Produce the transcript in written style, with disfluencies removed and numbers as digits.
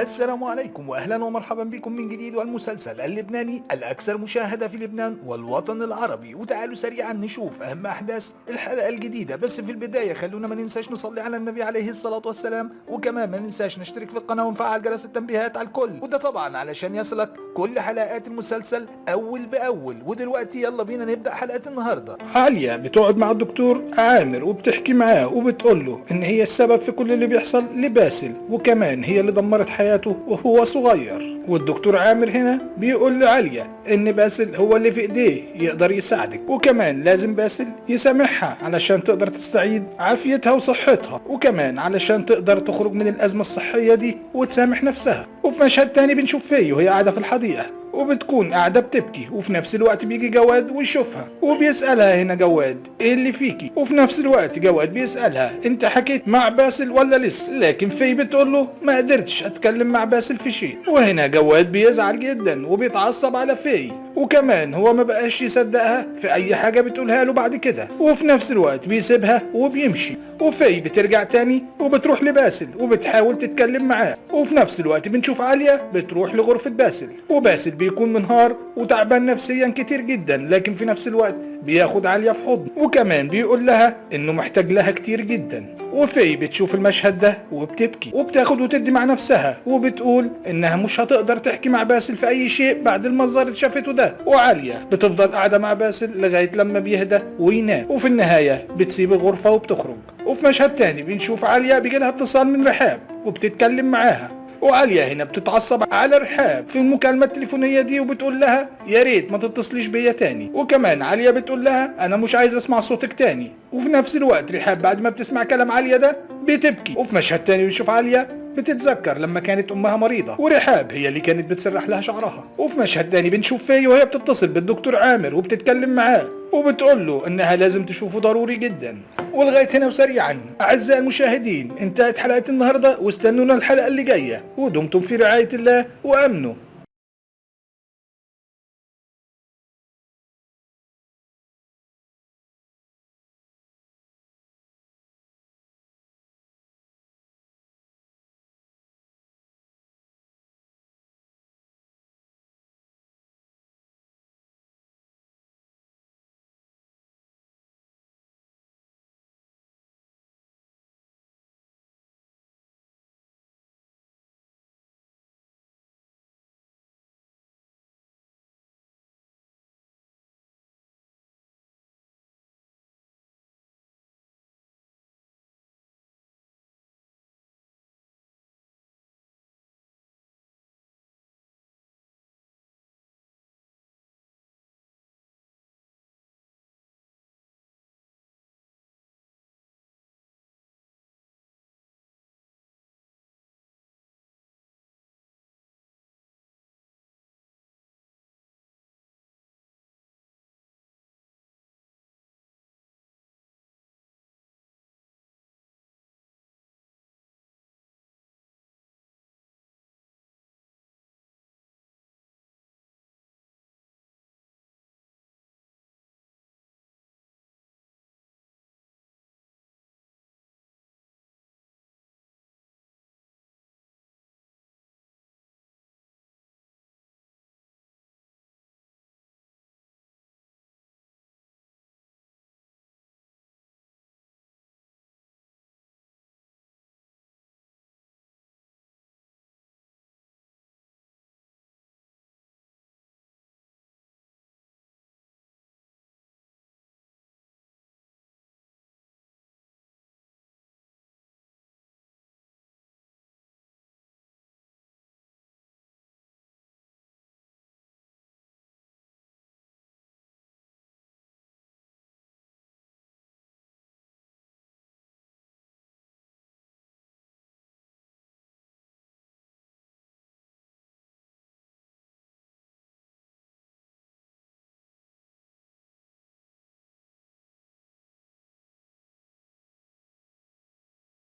السلام عليكم واهلا ومرحبا بكم من جديد، والمسلسل اللبناني الاكثر مشاهدة في لبنان والوطن العربي. وتعالوا سريعا نشوف اهم احداث الحلقة الجديدة. بس في البداية خلونا ما ننساش نصلي على النبي عليه الصلاة والسلام، وكمان ما ننساش نشترك في القناة ونفعل جرس التنبيهات على الكل، وده طبعا علشان يصلك كل حلقات المسلسل اول باول. ودلوقتي يلا بينا نبدأ حلقة النهاردة. عالية بتقعد مع الدكتور عامر وبتحكي معاه وبتقول له ان هي السبب في كل اللي بيحصل لباسل، وكمان هي اللي دمرت حياته وهو صغير. والدكتور عامر هنا بيقول لعالية ان باسل هو اللي في ايديه يقدر يساعدك، وكمان لازم باسل يسامحها علشان تقدر تستعيد عافيتها وصحتها، وكمان علشان تقدر تخرج من الازمة الصحية دي وتسامح نفسها. وفي مشهد تاني بنشوف فيه وهي قاعدة في الحديقة وبتكون قاعدة بتبكي، وفي نفس الوقت بيجي جواد ويشوفها وبيسألها هنا جواد ايه اللي فيكي، وفي نفس الوقت جواد بيسألها انت حكيت مع باسل ولا لسه، لكن في بتقول له ما قدرتش اتكلم مع باسل في شيء. وهنا جواد بيزعل جدا وبيتعصب على في، وكمان هو ما بقاش يصدقها في اي حاجة بتقولها له بعد كده، وفي نفس الوقت بيسيبها وبيمشي. وفي بترجع تاني وبتروح لباسل وبتحاول تتكلم معاه، وفي نفس الوقت بنشوف عالية بتروح لغرفة باسل، وباسل بيكون منهار وتعبان نفسيا كتير جدا، لكن في نفس الوقت بياخد عالية في حضن، وكمان بيقول لها انه محتاج لها كتير جدا. وفي بتشوف المشهد ده وبتبكي وبتاخد وتدي مع نفسها، وبتقول انها مش هتقدر تحكي مع باسل في اي شيء بعد المنظر اللي شافته ده. وعالية بتفضل قاعدة مع باسل لغاية لما بيهدى وينام، وفي النهاية بتسيب الغرفة وبتخرج. وفي مشهد تاني بنشوف عالية بيجيلها اتصال من رحاب وبتتكلم معاها، وعالية هنا بتتعصب على رحاب في المكالمة التليفونية دي وبتقول لها يا ريت ما تتصليش بيا تاني، وكمان عالية بتقول لها انا مش عايز اسمع صوتك تاني. وفي نفس الوقت رحاب بعد ما بتسمع كلام عالية ده بتبكي. وفي مشهد تاني بنشوف عالية بتتذكر لما كانت امها مريضة ورحاب هي اللي كانت بتسرح لها شعرها. وفي مشهد تاني بنشوف فيه وهي بتتصل بالدكتور عامر وبتتكلم معاه وبتقول له انها لازم تشوفه ضروري جدا. ولغايه هنا وسريعا اعزائي المشاهدين انتهت حلقه النهارده، واستنونا الحلقه اللي جايه، ودمتم في رعايه الله وامنه.